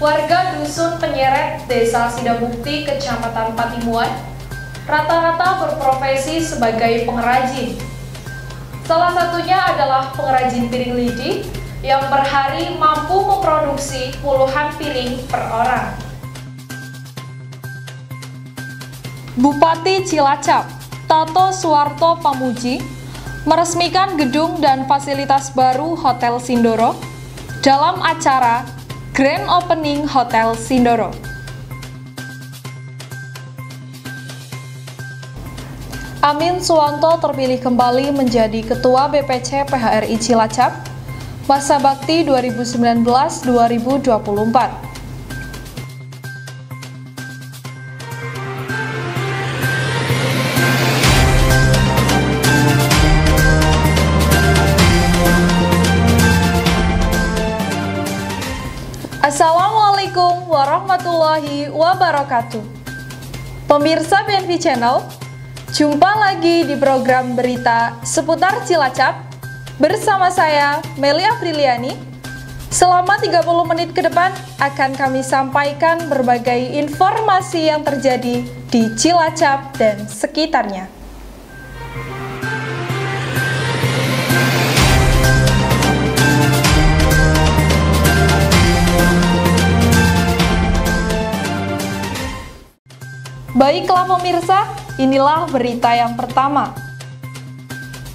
Warga Dusun Penyeret, Desa Sidamukti, Kecamatan Patimuan, rata-rata berprofesi sebagai pengrajin. Salah satunya adalah pengrajin piring lidi yang per hari mampu memproduksi puluhan piring per orang. Bupati Cilacap, Toto Suwarto Pamuji, meresmikan gedung dan fasilitas baru Hotel Sindoro dalam acara Grand Opening Hotel Sindoro. Amin Suwanto terpilih kembali menjadi Ketua BPC PHRI Cilacap masa bakti 2019-2024. Assalamualaikum warahmatullahi wabarakatuh. Pemirsa BNV Channel, jumpa lagi di program berita seputar Cilacap bersama saya Melia Apriliani. Selama 30 menit ke depan akan kami sampaikan berbagai informasi yang terjadi di Cilacap dan sekitarnya. Baiklah pemirsa, inilah berita yang pertama.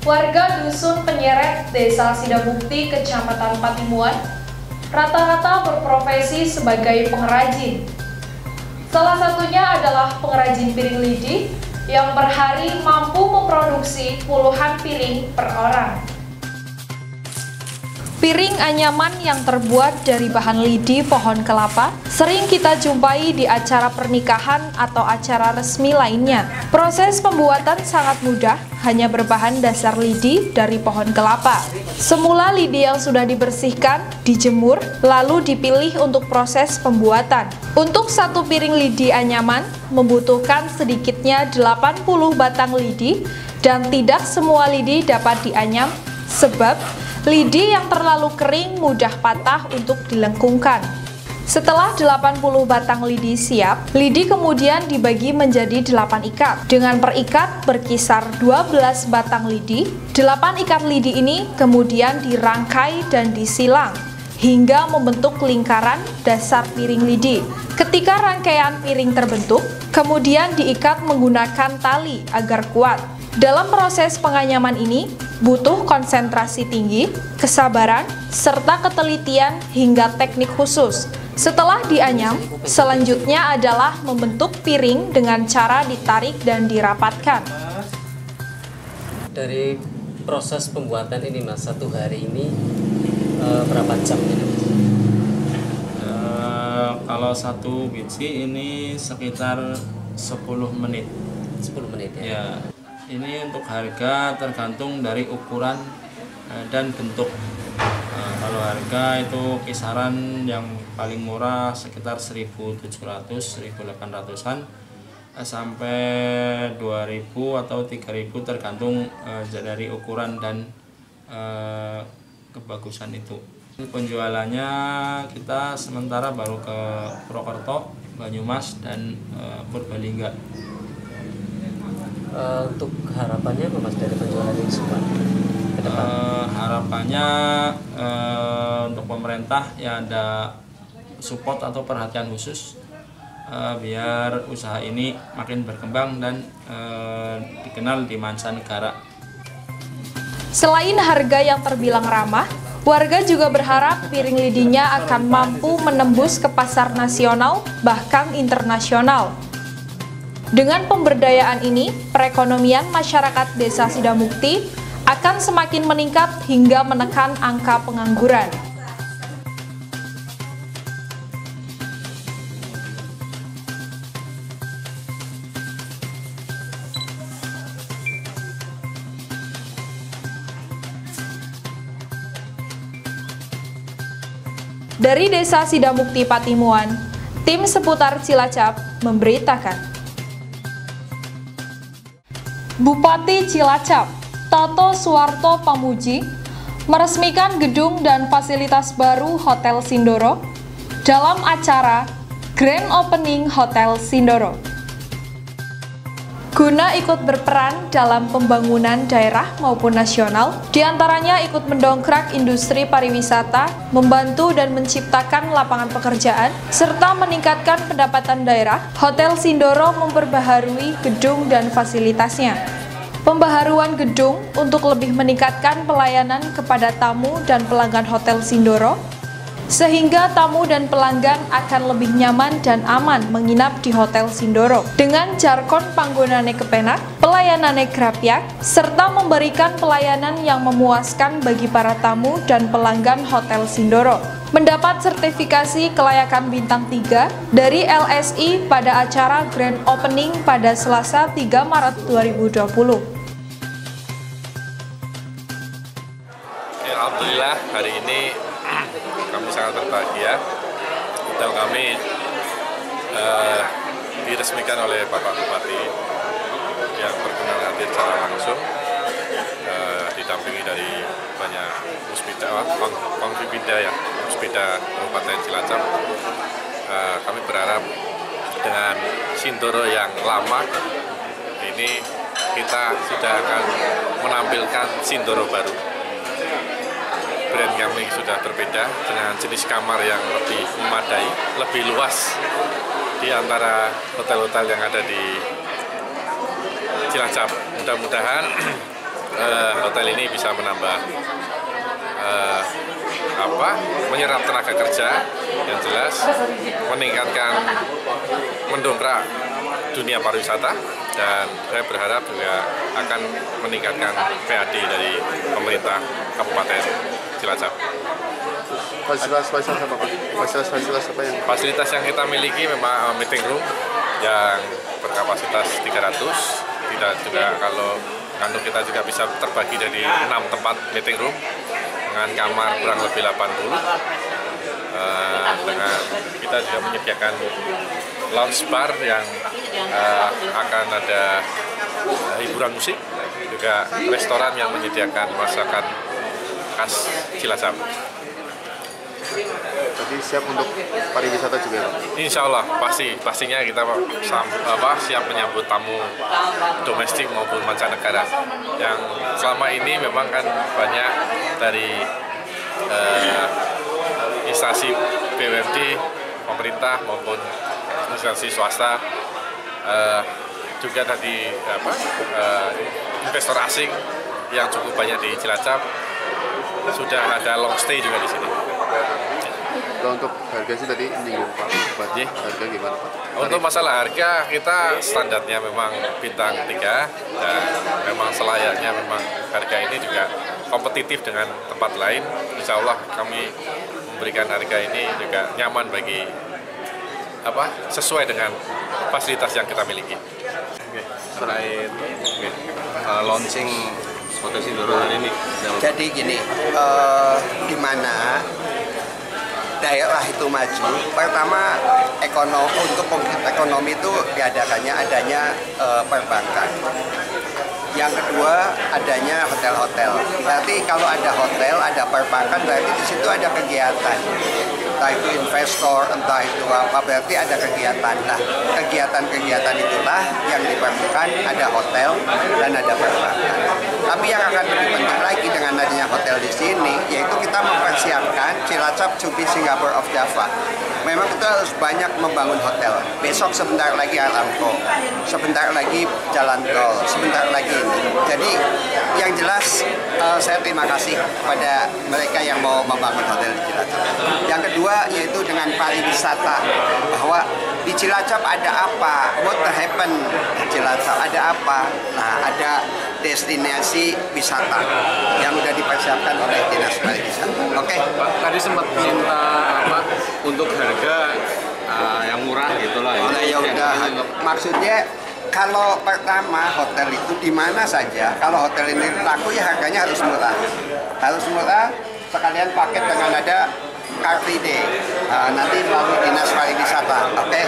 Warga Dusun Penyeret, Desa Sidamukti, Kecamatan Patimuan, rata-rata berprofesi sebagai pengrajin. Salah satunya adalah pengrajin piring lidi yang per hari mampu memproduksi puluhan piring per orang. Piring anyaman yang terbuat dari bahan lidi pohon kelapa sering kita jumpai di acara pernikahan atau acara resmi lainnya. Proses pembuatan sangat mudah, hanya berbahan dasar lidi dari pohon kelapa. Semula lidi yang sudah dibersihkan, dijemur, lalu dipilih untuk proses pembuatan. Untuk satu piring lidi anyaman membutuhkan sedikitnya 80 batang lidi dan tidak semua lidi dapat dianyam sebab lidi yang terlalu kering mudah patah untuk dilengkungkan. Setelah 80 batang lidi siap, lidi kemudian dibagi menjadi 8 ikat. Dengan per ikat berkisar 12 batang lidi, 8 ikat lidi ini kemudian dirangkai dan disilang hingga membentuk lingkaran dasar piring lidi. Ketika rangkaian piring terbentuk, kemudian diikat menggunakan tali agar kuat. Dalam proses penganyaman ini, butuh konsentrasi tinggi, kesabaran, serta ketelitian hingga teknik khusus. Setelah dianyam, selanjutnya adalah membentuk piring dengan cara ditarik dan dirapatkan. Dari proses pembuatan ini Mas, satu hari ini berapa jam ini? Kalau satu biji ini sekitar 10 menit. 10 menit ya? Ya. Ini untuk harga tergantung dari ukuran dan bentuk. Kalau harga itu kisaran yang paling murah sekitar 1.700-1.800-an sampai 2.000 atau 3.000 tergantung dari ukuran dan kebagusan itu. Penjualannya kita sementara baru ke Purwokerto, Banyumas, dan Purbalingga. Untuk harapannya apa Mas dari penjualan ini semua ke depan? Harapannya untuk pemerintah ya ada support atau perhatian khusus biar usaha ini makin berkembang dan dikenal di mancanegara. Selain harga yang terbilang ramah, warga juga berharap piring lidinya akan mampu menembus ke pasar nasional bahkan internasional. Dengan pemberdayaan ini, perekonomian masyarakat Desa Sidamukti akan semakin meningkat hingga menekan angka pengangguran. Dari Desa Sidamukti Patimuan, tim seputar Cilacap memberitakan. Bupati Cilacap, Toto Suwarto Pamuji, meresmikan gedung dan fasilitas baru Hotel Sindoro dalam acara Grand Opening Hotel Sindoro. Guna ikut berperan dalam pembangunan daerah maupun nasional, diantaranya ikut mendongkrak industri pariwisata, membantu dan menciptakan lapangan pekerjaan, serta meningkatkan pendapatan daerah, Hotel Sindoro memperbaharui gedung dan fasilitasnya. Pembaharuan gedung untuk lebih meningkatkan pelayanan kepada tamu dan pelanggan Hotel Sindoro, sehingga tamu dan pelanggan akan lebih nyaman dan aman menginap di Hotel Sindoro dengan jargon panggonane kepenak, pelayanane grapyak, serta memberikan pelayanan yang memuaskan bagi para tamu dan pelanggan Hotel Sindoro. Mendapat sertifikasi kelayakan bintang 3 dari LSI pada acara Grand Opening pada Selasa 3 Maret 2020. Alhamdulillah hari ini kami sangat berbahagia. Hotel kami diresmikan oleh Bapak Bupati yang berkenan hadir secara langsung, didampingi dari banyak puspida, Pangvipida ya, puspida Kabupaten Cilacap. Kami berharap dengan Sindoro yang lama ini kita sudah akan menampilkan Sindoro baru. Brand kami sudah berbeda dengan jenis kamar yang lebih memadai, lebih luas di antara hotel-hotel yang ada di Cilacap. Mudah-mudahan hotel ini bisa menambah menyerap tenaga kerja yang jelas, meningkatkan, mendongkrak dunia pariwisata, dan saya berharap juga akan meningkatkan PAD dari pemerintah Kabupaten Cilacap. Fasilitas apa Pak? Fasilitas apa yang? Fasilitas yang kita miliki memang meeting room yang berkapasitas 300. Tidak juga kalau kantor kita juga bisa terbagi dari 6 tempat meeting room dengan kamar kurang lebih 80. Dengan kita juga menyediakan lounge bar yang akan ada hiburan musik, juga restoran yang menyediakan masakan khas Cilacap. Jadi siap untuk pariwisata juga Pak? Insya Allah pastinya kita siap menyambut tamu domestik maupun mancanegara. Yang selama ini memang kan banyak dari instansi BUMD, pemerintah maupun instansi swasta, juga tadi investor asing yang cukup banyak di Cilacap, sudah ada long stay juga di sini. Kalau untuk harga sih tadi menyinggung Pak Bupati, harga gimana Pak? Untuk masalah harga, kita standarnya memang bintang 3 dan memang selayaknya memang harga ini juga kompetitif dengan tempat lain. Insya Allah kami memberikan harga ini juga nyaman bagi sesuai dengan fasilitas yang kita miliki. Selain launching Hotel Sindoro hari ini, jadi gini, di mana daerah itu maju, pertama untuk ekonomi itu diadakannya adanya perbankan. Yang kedua adanya hotel-hotel. Berarti kalau ada hotel, ada perbankan, berarti di situ ada kegiatan. Entah itu investor, entah itu apa, berarti ada kegiatan. Nah, kegiatan-kegiatan itulah yang diperlukan, ada hotel dan ada perbankan. Tapi yang akan lebih penting lagi dengan adanya hotel di sini, yaitu kita mempersiapkan Cilacap to be Singapore of Java. Memang kita harus banyak membangun hotel. Besok sebentar lagi Aramco, sebentar lagi jalan tol, sebentar lagi. Jadi yang jelas saya terima kasih kepada mereka yang mau membangun hotel di Cilacap. Yang kedua yaitu dengan pariwisata, bahwa di Cilacap ada apa, what happen di Cilacap, ada apa. Nah, ada destinasi wisata yang sudah dipersiapkan oleh Dinas Pariwisata. Oke. Pak, tadi sempat minta untuk harga yang murah gitulah. Nah, ya udah. Maksudnya kalau pertama hotel itu di mana saja, kalau hotel ini laku ya harganya harus murah. Harus murah, sekalian paket dengan ada Car Free Day. Nanti melalui Dinas Pariwisata. Oke.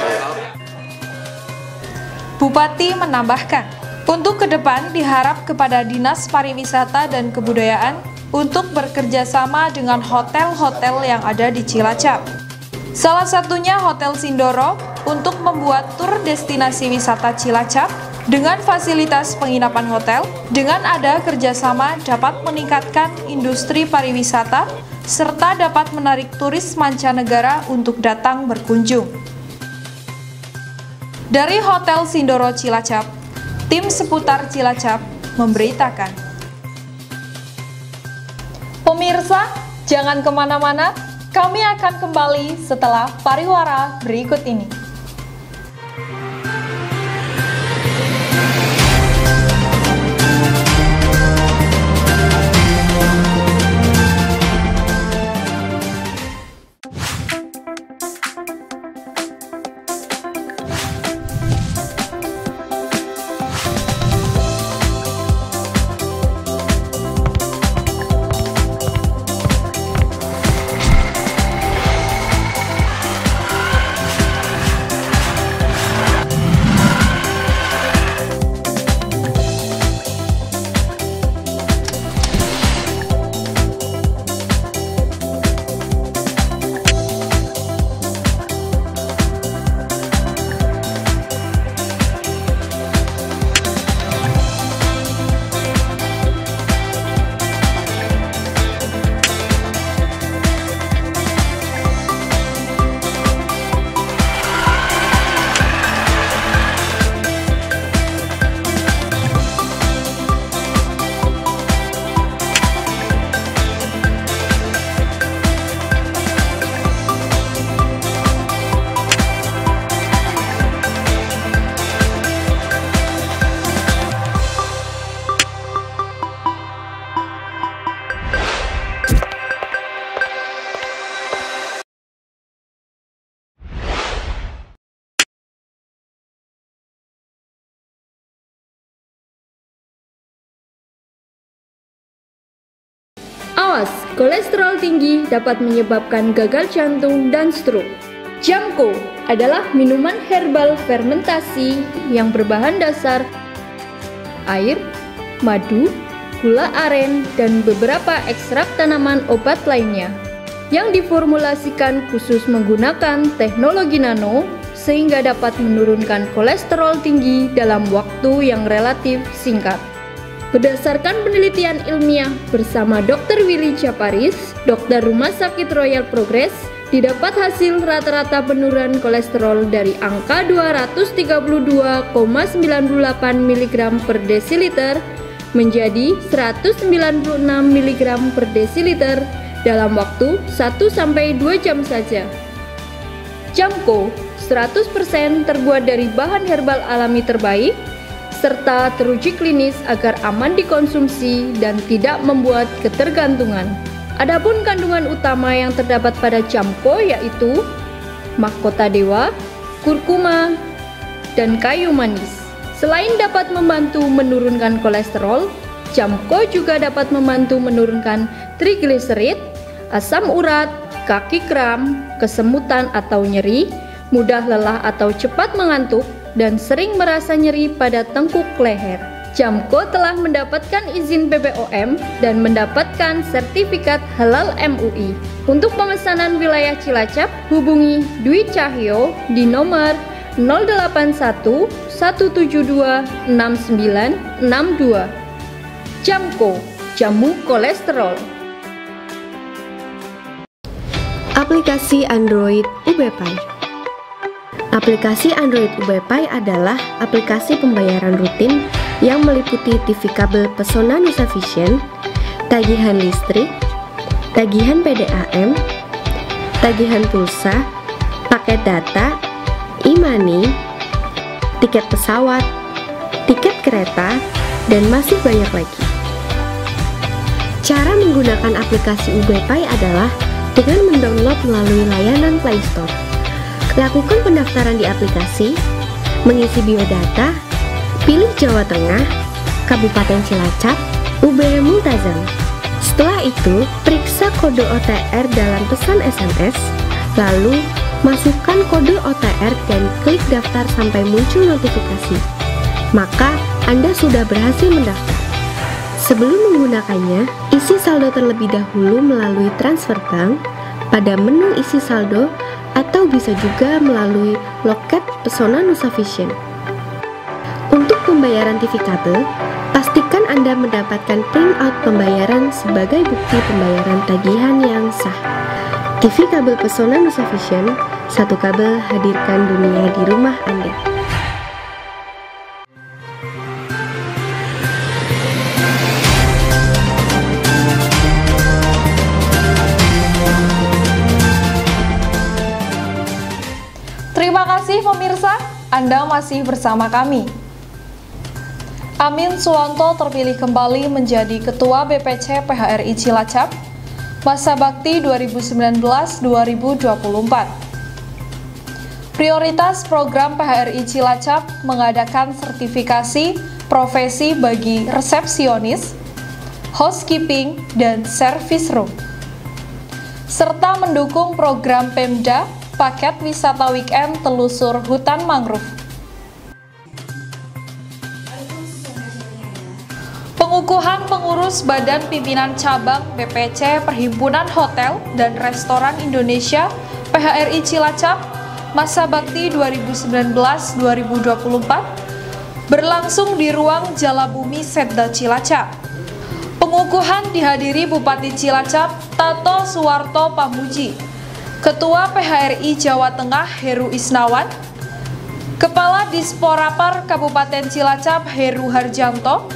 Bupati menambahkan, untuk ke depan diharap kepada Dinas Pariwisata dan Kebudayaan untuk bekerja sama dengan hotel-hotel yang ada di Cilacap. Salah satunya Hotel Sindoro untuk membuat tur destinasi wisata Cilacap dengan fasilitas penginapan hotel. Dengan ada kerjasama dapat meningkatkan industri pariwisata serta dapat menarik turis mancanegara untuk datang berkunjung. Dari Hotel Sindoro Cilacap, tim seputar Cilacap memberitakan. Pemirsa, jangan kemana-mana, kami akan kembali setelah pariwara berikut ini. Awas, kolesterol tinggi dapat menyebabkan gagal jantung dan stroke. Jamko adalah minuman herbal fermentasi yang berbahan dasar air, madu, gula aren, dan beberapa ekstrak tanaman obat lainnya yang diformulasikan khusus menggunakan teknologi nano sehingga dapat menurunkan kolesterol tinggi dalam waktu yang relatif singkat. Berdasarkan penelitian ilmiah bersama Dr. Willy Japaris, dokter Rumah Sakit Royal Progress, didapat hasil rata-rata penurunan kolesterol dari angka 232,98 mg per desiliter menjadi 196 mg per desiliter dalam waktu 1-2 jam saja. Jamko 100% terbuat dari bahan herbal alami terbaik serta teruji klinis agar aman dikonsumsi dan tidak membuat ketergantungan. Adapun kandungan utama yang terdapat pada Jamko yaitu mahkota dewa, kurkuma, dan kayu manis. Selain dapat membantu menurunkan kolesterol, Jamko juga dapat membantu menurunkan trigliserid, asam urat, kaki kram, kesemutan atau nyeri, mudah lelah atau cepat mengantuk, dan sering merasa nyeri pada tengkuk leher. Jamko telah mendapatkan izin BPOM dan mendapatkan sertifikat halal MUI. Untuk pemesanan wilayah Cilacap, hubungi Dwi Cahyo di nomor 081 172 6962. Jamko, jamu kolesterol. Aplikasi Android UBPay. Aplikasi Android UBPay adalah aplikasi pembayaran rutin yang meliputi TV kabel Pesona Nusa Vision, tagihan listrik, tagihan PDAM, tagihan pulsa, paket data, e-money, tiket pesawat, tiket kereta, dan masih banyak lagi. Cara menggunakan aplikasi UBPay adalah dengan mendownload melalui layanan Play Store. Lakukan pendaftaran di aplikasi, mengisi biodata, pilih Jawa Tengah, Kabupaten Cilacap, UBM Multazam. Setelah itu, periksa kode OTR dalam pesan SMS, lalu masukkan kode OTR dan klik daftar sampai muncul notifikasi. Maka, Anda sudah berhasil mendaftar. Sebelum menggunakannya, isi saldo terlebih dahulu melalui transfer bank. Pada menu isi saldo, atau bisa juga melalui loket Pesona Nusa Vision. Untuk pembayaran TV kabel, pastikan Anda mendapatkan printout pembayaran sebagai bukti pembayaran tagihan yang sah. TV kabel Pesona Nusa Vision, satu kabel hadirkan dunia di rumah Anda. Terima kasih pemirsa, Anda masih bersama kami. Amin Suwanto terpilih kembali menjadi Ketua BPC PHRI Cilacap, masa bakti 2019-2024. Prioritas program PHRI Cilacap mengadakan sertifikasi profesi bagi resepsionis, housekeeping, dan service room, serta mendukung program Pemda paket wisata weekend telusur hutan mangrove. Pengukuhan pengurus Badan Pimpinan Cabang BPC Perhimpunan Hotel dan Restoran Indonesia PHRI Cilacap masa bakti 2019-2024 berlangsung di ruang Jalabumi Setda Cilacap. Pengukuhan dihadiri Bupati Cilacap Tato Suwarto Pamuji, Ketua PHRI Jawa Tengah Heru Isnawan, Kepala Disporapar Kabupaten Cilacap Heru Harjanto,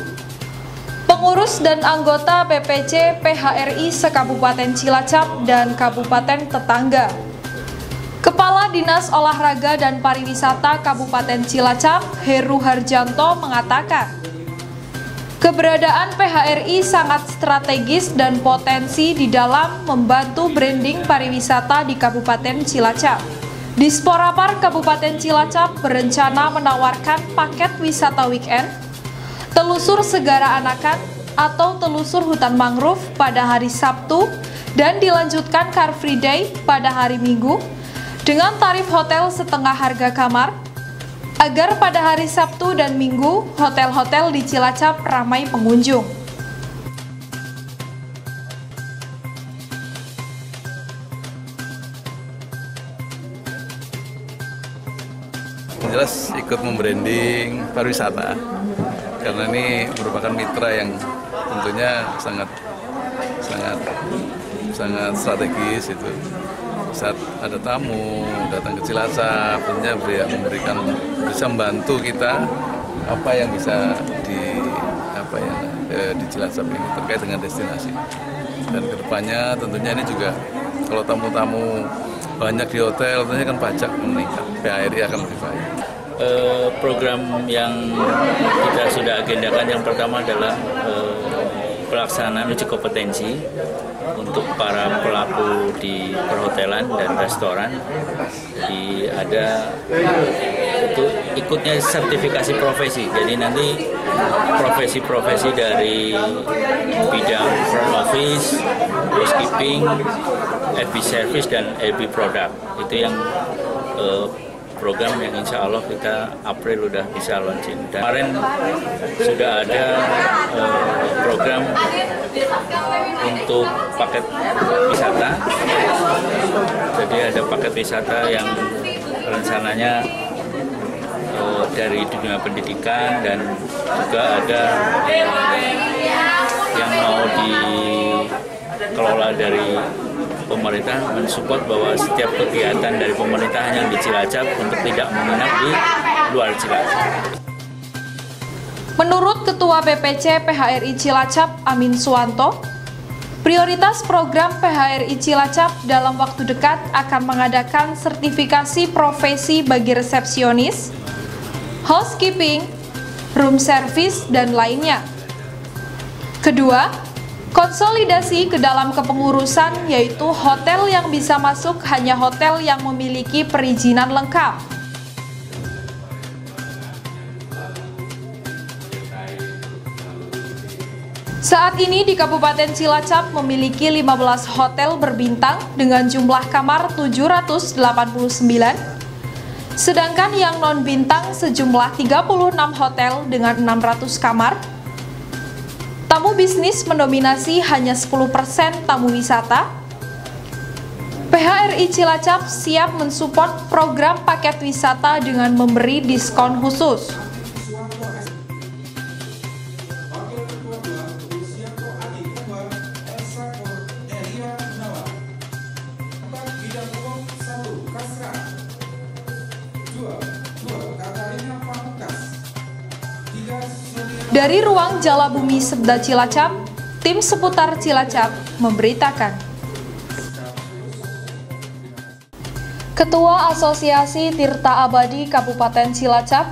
pengurus dan anggota BPC PHRI se-Kabupaten Cilacap dan Kabupaten tetangga. Kepala Dinas Olahraga dan Pariwisata Kabupaten Cilacap Heru Harjanto mengatakan, keberadaan PHRI sangat strategis dan potensi di dalam membantu branding pariwisata di Kabupaten Cilacap. Disporapar Kabupaten Cilacap berencana menawarkan paket wisata weekend, telusur segara anakan atau telusur hutan mangrove pada hari Sabtu dan dilanjutkan Car Free Day pada hari Minggu dengan tarif hotel setengah harga kamar, agar pada hari Sabtu dan Minggu, hotel-hotel di Cilacap ramai pengunjung. Jelas ikut membranding pariwisata, karena ini merupakan mitra yang tentunya sangat strategis itu. Saat ada tamu datang ke Cilacap, tentunya bisa membantu kita apa yang bisa di Cilacap ini terkait dengan destinasi. Dan kedepannya tentunya ini juga kalau tamu-tamu banyak di hotel, tentunya kan pajak meningkat, PHRI akan lebih baik. Program yang kita sudah agendakan yang pertama adalah pelaksanaan uji kompetensi untuk para pelaku di perhotelan dan restoran. Jadi ada itu ikutnya sertifikasi profesi. Jadi nanti profesi-profesi dari bidang front office, housekeeping, FB service dan LB product itu yang program yang insya Allah kita April udah bisa launching. Dan kemarin sudah ada program untuk paket wisata. Jadi ada paket wisata yang rencananya dari dunia pendidikan dan juga ada yang mau dikelola dari pemerintah, mensupport bahwa setiap kegiatan dari pemerintah yang di Cilacap untuk tidak menginap di luar Cilacap. Menurut Ketua BPC PHRI Cilacap Amin Suwanto, prioritas program PHRI Cilacap dalam waktu dekat akan mengadakan sertifikasi profesi bagi resepsionis, housekeeping, room service, dan lainnya. Kedua, konsolidasi ke dalam kepengurusan, yaitu hotel yang bisa masuk hanya hotel yang memiliki perizinan lengkap. Saat ini di Kabupaten Cilacap memiliki 15 hotel berbintang dengan jumlah kamar 789, sedangkan yang non-bintang sejumlah 36 hotel dengan 600 kamar. Tamu bisnis mendominasi hanya 10% tamu wisata. PHRI Cilacap siap mensupport program paket wisata dengan memberi diskon khusus. Dari ruang Jalabumi Sebda Cilacap, tim seputar Cilacap memberitakan. Ketua Asosiasi Tirta Abadi Kabupaten Cilacap,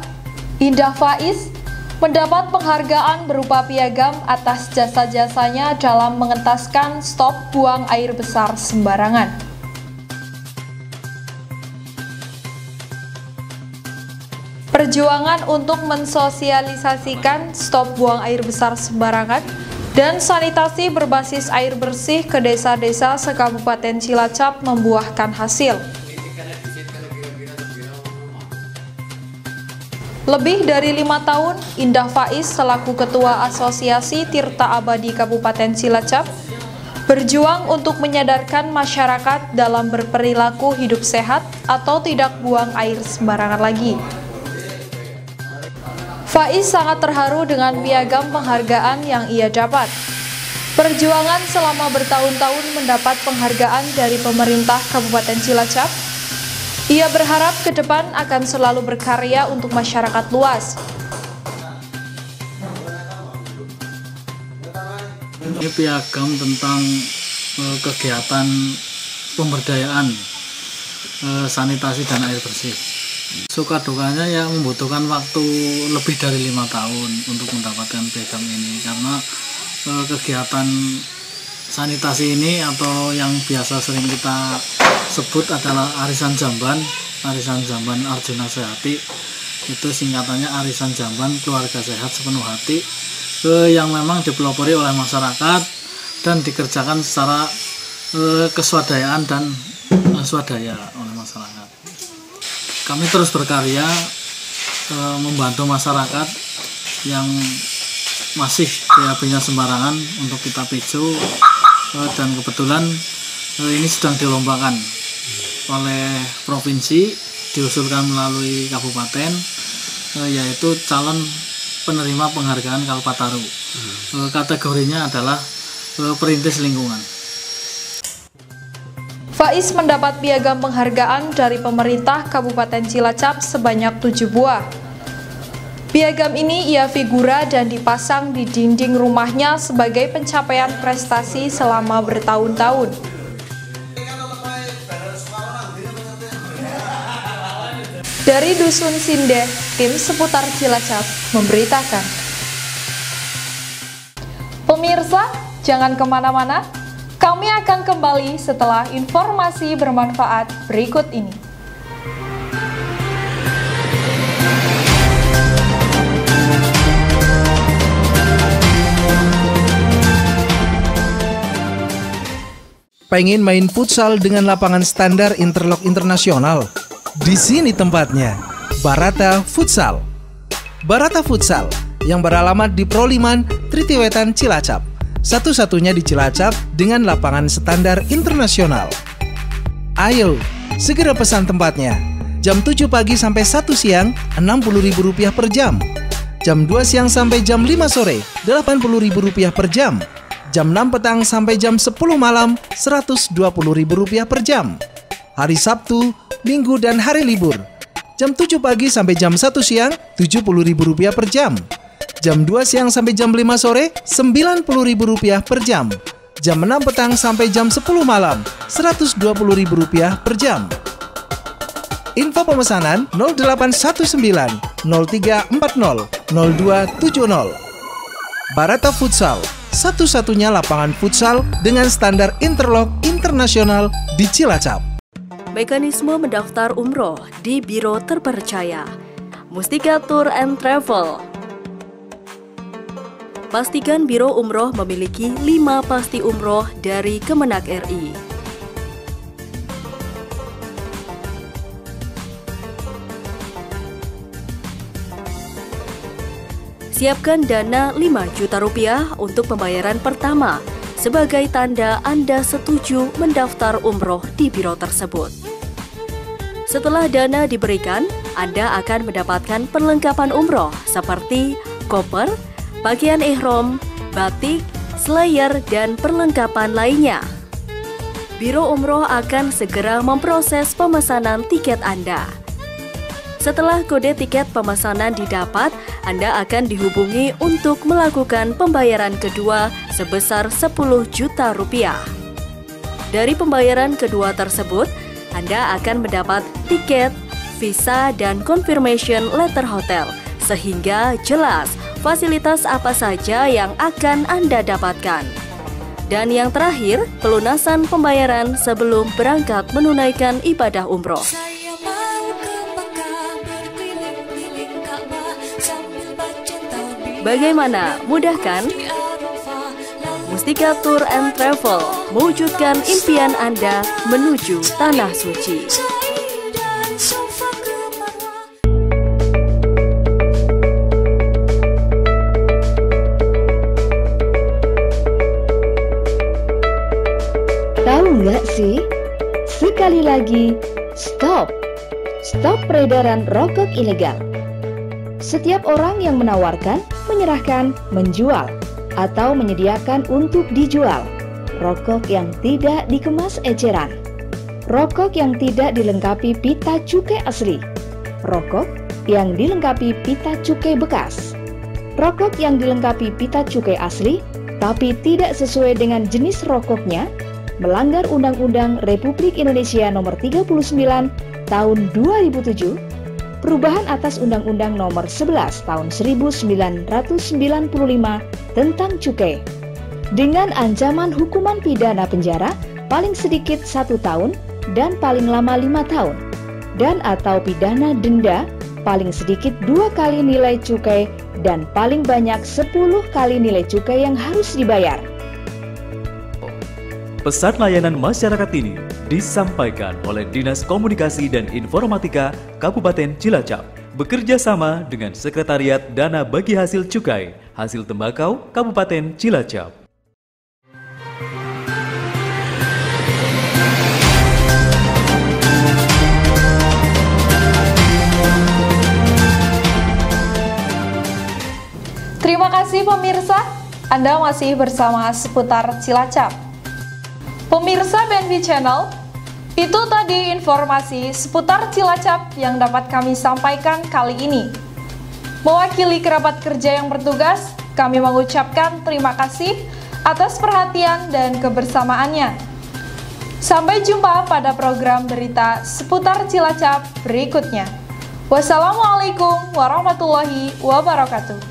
Indah Faiz, mendapat penghargaan berupa piagam atas jasa-jasanya dalam mengentaskan stop buang air besar sembarangan. Perjuangan untuk mensosialisasikan stop buang air besar sembarangan dan sanitasi berbasis air bersih ke desa-desa se-Kabupaten Cilacap membuahkan hasil. Lebih dari 5 tahun, Indah Faiz selaku Ketua Asosiasi Tirta Abadi Kabupaten Cilacap berjuang untuk menyadarkan masyarakat dalam berperilaku hidup sehat atau tidak buang air sembarangan lagi. Faiz sangat terharu dengan piagam penghargaan yang ia dapat. Perjuangan selama bertahun-tahun mendapat penghargaan dari pemerintah Kabupaten Cilacap. Ia berharap ke depan akan selalu berkarya untuk masyarakat luas. Ini piagam tentang kegiatan pemberdayaan sanitasi dan air bersih. Suka dukanya yang membutuhkan waktu lebih dari 5 tahun untuk mendapatkan piagam ini, karena kegiatan sanitasi ini atau yang biasa sering kita sebut adalah Arisan Jamban Arjuna Sehati, itu singkatannya Arisan Jamban Keluarga Sehat Sepenuh Hati, yang memang dipelopori oleh masyarakat dan dikerjakan secara keswadayaan dan swadaya oleh masyarakat. Kami terus berkarya membantu masyarakat yang masih BAB-nya sembarangan untuk kita picu, dan kebetulan ini sedang dilombakan oleh provinsi, diusulkan melalui kabupaten, yaitu calon penerima penghargaan Kalpataru. Kategorinya adalah perintis lingkungan. Faiz mendapat piagam penghargaan dari pemerintah Kabupaten Cilacap sebanyak 7 buah. Piagam ini ia figura dan dipasang di dinding rumahnya sebagai pencapaian prestasi selama bertahun-tahun. Dari Dusun Sindeh, tim seputar Cilacap memberitakan. Pemirsa, jangan kemana-mana, kami akan kembali setelah informasi bermanfaat berikut ini. Pengen main futsal dengan lapangan standar interlock internasional? Di sini tempatnya, Barata Futsal. Barata Futsal yang beralamat di Proliman, Tritiwetan, Cilacap. Satu-satunya di Cilacap dengan lapangan standar internasional. Ayo, segera pesan tempatnya. Jam 7 pagi sampai 1 siang, Rp60.000 per jam. Jam 2 siang sampai jam 5 sore, Rp80.000 per jam. Jam 6 petang sampai jam 10 malam, Rp120.000 per jam. Hari Sabtu, Minggu, dan hari libur. Jam 7 pagi sampai jam 1 siang, Rp70.000 per jam. Jam 2 siang sampai jam 5 sore, Rp90.000 per jam. Jam 6 petang sampai jam 10 malam, Rp120.000 per jam. Info pemesanan 0819 0340 0270. Barata Futsal, satu-satunya lapangan futsal dengan standar interlock internasional di Cilacap. Mekanisme mendaftar umroh di Biro Terpercaya Mustika Tour and Travel. Pastikan Biro Umroh memiliki 5 pasti umroh dari Kemenak RI. Siapkan dana Rp5 juta untuk pembayaran pertama sebagai tanda Anda setuju mendaftar umroh di biro tersebut. Setelah dana diberikan, Anda akan mendapatkan perlengkapan umroh seperti koper, pakaian ihram, batik, slayer, dan perlengkapan lainnya. Biro umroh akan segera memproses pemesanan tiket Anda. Setelah kode tiket pemesanan didapat, Anda akan dihubungi untuk melakukan pembayaran kedua sebesar 10 juta rupiah. Dari pembayaran kedua tersebut, Anda akan mendapat tiket, visa, dan confirmation letter hotel, sehingga jelas fasilitas apa saja yang akan Anda dapatkan. Dan yang terakhir, pelunasan pembayaran sebelum berangkat menunaikan ibadah umroh. Bagaimana? Mudah kan? Mustika Tour and Travel mewujudkan impian Anda menuju Tanah Suci. Tahu nggak sih? Sekali lagi, stop! Stop peredaran rokok ilegal. Setiap orang yang menawarkan, menyerahkan, menjual, atau menyediakan untuk dijual rokok yang tidak dikemas eceran, rokok yang tidak dilengkapi pita cukai asli, rokok yang dilengkapi pita cukai bekas, rokok yang dilengkapi pita cukai asli tapi tidak sesuai dengan jenis rokoknya, melanggar Undang-Undang Republik Indonesia Nomor 39 Tahun 2007, Perubahan atas Undang-Undang Nomor 11 Tahun 1995 tentang cukai, dengan ancaman hukuman pidana penjara paling sedikit 1 tahun dan paling lama 5 tahun, dan atau pidana denda paling sedikit 2 kali nilai cukai dan paling banyak 10 kali nilai cukai yang harus dibayar. Pesan layanan masyarakat ini disampaikan oleh Dinas Komunikasi dan Informatika Kabupaten Cilacap bekerja sama dengan Sekretariat Dana Bagi Hasil Cukai Hasil Tembakau Kabupaten Cilacap. Terima kasih pemirsa, Anda masih bersama Seputar Cilacap. Pemirsa BNB Channel, itu tadi informasi seputar Cilacap yang dapat kami sampaikan kali ini. Mewakili kerabat kerja yang bertugas, kami mengucapkan terima kasih atas perhatian dan kebersamaannya. Sampai jumpa pada program berita seputar Cilacap berikutnya. Wassalamualaikum warahmatullahi wabarakatuh.